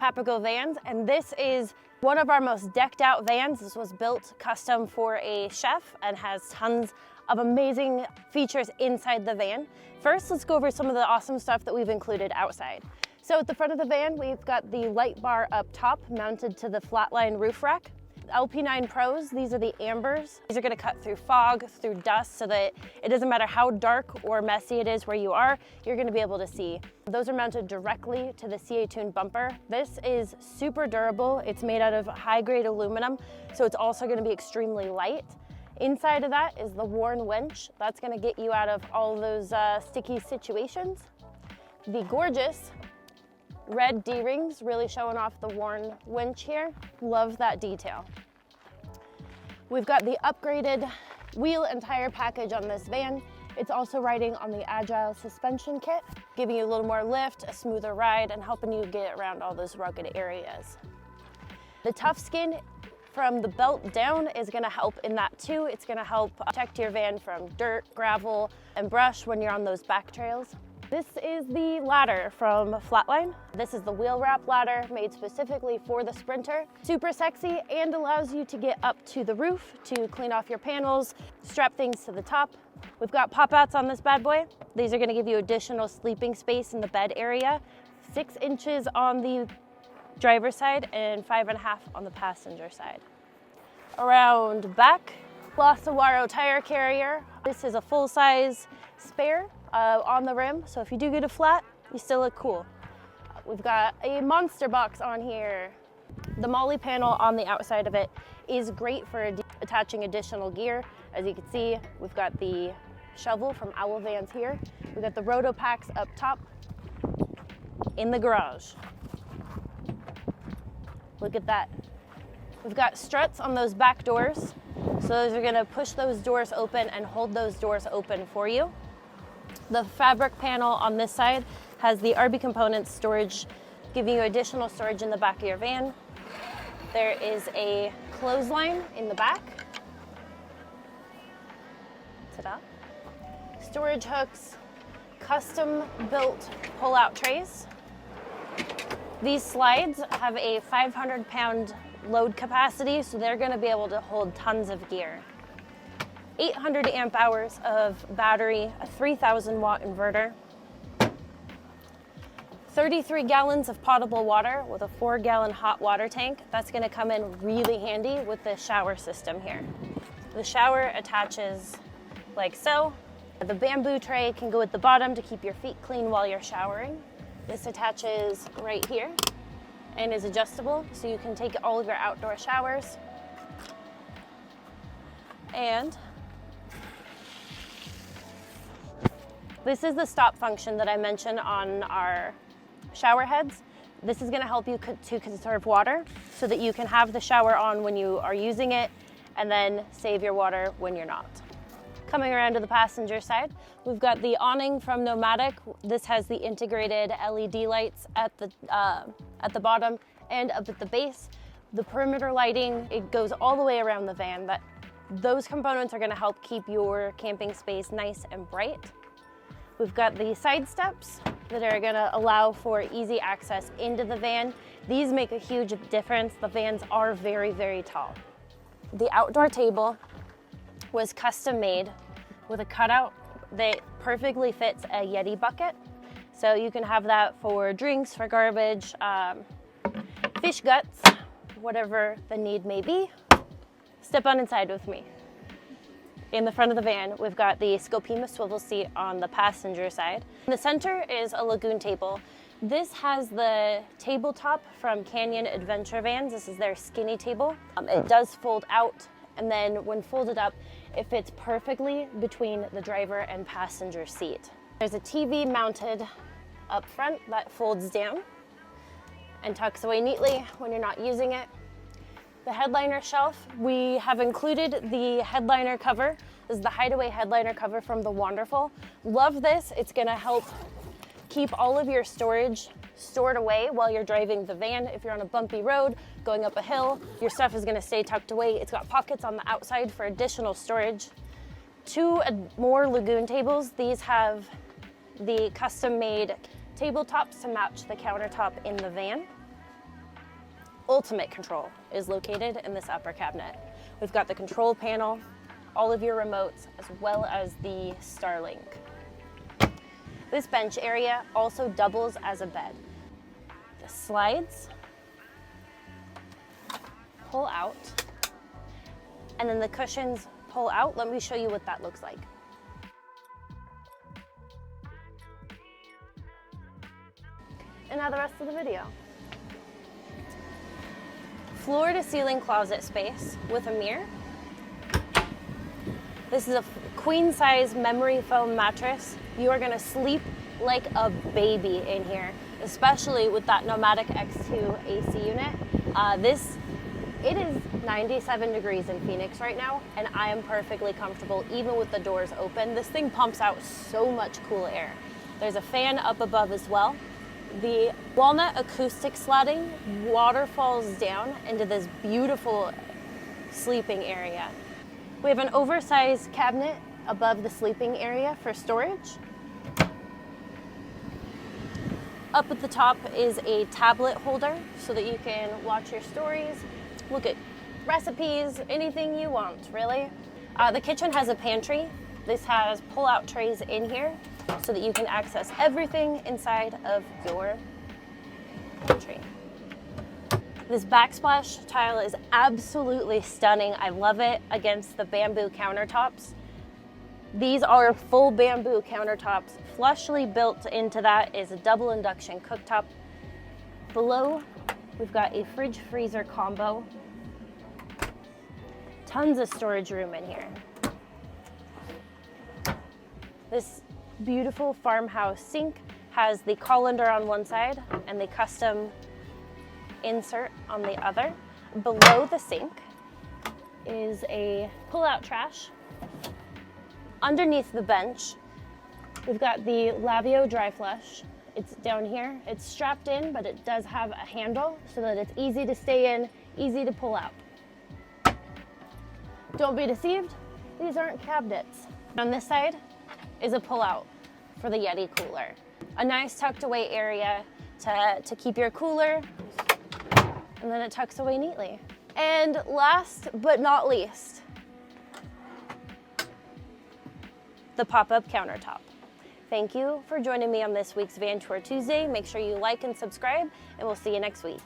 Papago vans, and this is one of our most decked out vans. This was built custom for a chef and has tons of amazing features inside the van. First, let's go over some of the awesome stuff that we've included outside. So at the front of the van, we've got the light bar up top mounted to the flatline roof rack. LP9 Pros, these are the ambers. These are gonna cut through fog, through dust, so that it doesn't matter how dark or messy it is where you are, you're gonna be able to see. Those are mounted directly to the CA-tuned bumper. This is super durable. It's made out of high-grade aluminum, so it's also gonna be extremely light. Inside of that is the Warn winch. That's gonna get you out of all those sticky situations. The gorgeous red D-rings, really showing off the Warn winch here. Love that detail. We've got the upgraded wheel and tire package on this van. It's also riding on the Agile suspension kit, giving you a little more lift, a smoother ride, and helping you get around all those rugged areas. The tough skin from the belt down is gonna help in that too. It's gonna help protect your van from dirt, gravel, and brush when you're on those back trails. This is the ladder from Flatline. This is the wheel wrap ladder made specifically for the Sprinter. Super sexy and allows you to get up to the roof to clean off your panels, strap things to the top. We've got pop-outs on this bad boy. These are gonna give you additional sleeping space in the bed area. 6 inches on the driver's side and 5.5 on the passenger side. Around back, Glossawaro tire carrier. This is a full-size spare on the rim, so if you do get a flat, you still look cool. We've got a monster box on here. The Molly panel on the outside of it is great for attaching additional gear. As you can see, we've got the shovel from Owl Vans here. We've got the Roto packs up top in the garage. Look at that. We've got struts on those back doors. So those are gonna push those doors open and hold those doors open for you. The fabric panel on this side has the RB Components storage, giving you additional storage in the back of your van. There is a clothesline in the back. Ta-da. Storage hooks, custom built pull-out trays. These slides have a 500-pound load capacity, so they're gonna be able to hold tons of gear. 800 amp hours of battery, a 3,000 watt inverter, 33 gallons of potable water with a 4-gallon hot water tank. That's gonna come in really handy with the shower system here. The shower attaches like so. The bamboo tray can go at the bottom to keep your feet clean while you're showering. This attaches right here and is adjustable, so you can take all of your outdoor showers. And this is the stop function that I mentioned on our shower heads. This is gonna help you to conserve water so that you can have the shower on when you are using it and then save your water when you're not. Coming around to the passenger side, we've got the awning from Nomadic. This has the integrated LED lights at the bottom and up at the base. The perimeter lighting, it goes all the way around the van. Those components are gonna help keep your camping space nice and bright. We've got the side steps that are gonna allow for easy access into the van. These make a huge difference. The vans are very, very tall. The outdoor table was custom made with a cutout that perfectly fits a Yeti bucket. So you can have that for drinks, for garbage, fish guts, whatever the need may be. Step on inside with me. In the front of the van, we've got the Scopima swivel seat on the passenger side. In the center is a lagoon table. This has the tabletop from Canyon Adventure Vans. This is their skinny table. It does fold out, and then when folded up, it fits perfectly between the driver and passenger seat. There's a TV mounted up front that folds down and tucks away neatly when you're not using it. The headliner shelf, we have included the headliner cover. This is the Hideaway headliner cover from the Wonderful. Love this. It's gonna help keep all of your storage stored away while you're driving the van. If you're on a bumpy road, going up a hill, your stuff is gonna stay tucked away. It's got pockets on the outside for additional storage. 2 more lagoon tables. These have the custom made tabletops to match the countertop in the van. ultimate control is located in this upper cabinet. We've got the control panel, all of your remotes, as well as the Starlink. This bench area also doubles as a bed. The slides pull out, and then the cushions pull out. Let me show you what that looks like. And now the rest of the video. Floor to ceiling closet space with a mirror. This is a queen size memory foam mattress. You are gonna sleep like a baby in here, especially with that Nomadic X2 AC unit. It is 97 degrees in Phoenix right now, and I am perfectly comfortable even with the doors open. This thing pumps out so much cool air. There's a fan up above as well. The walnut acoustic slatting waterfalls down into this beautiful sleeping area. We have an oversized cabinet above the sleeping area for storage. Up at the top is a tablet holder so that you can watch your stories, look at recipes, anything you want, really. The kitchen has a pantry. This has pull-out trays in here so that you can access everything inside of your pantry. This backsplash tile is absolutely stunning. I love it against the bamboo countertops. These are full bamboo countertops. Flushly built into that is a double induction cooktop. Below, we've got a fridge freezer combo. Tons of storage room in here. This beautiful farmhouse sink has the colander on one side and the custom insert on the other. Below the sink is a pull-out trash. Underneath the bench, we've got the Lavio dry flush. It's down here. It's strapped in, but it does have a handle so that it's easy to stay in, easy to pull out. Don't be deceived, these aren't cabinets. On this side is a pull-out for the Yeti cooler. A nice tucked away area to keep your cooler, and then it tucks away neatly. And last but not least, the pop-up countertop. Thank you for joining me on this week's Van Tour Tuesday. Make sure you like and subscribe, and we'll see you next week.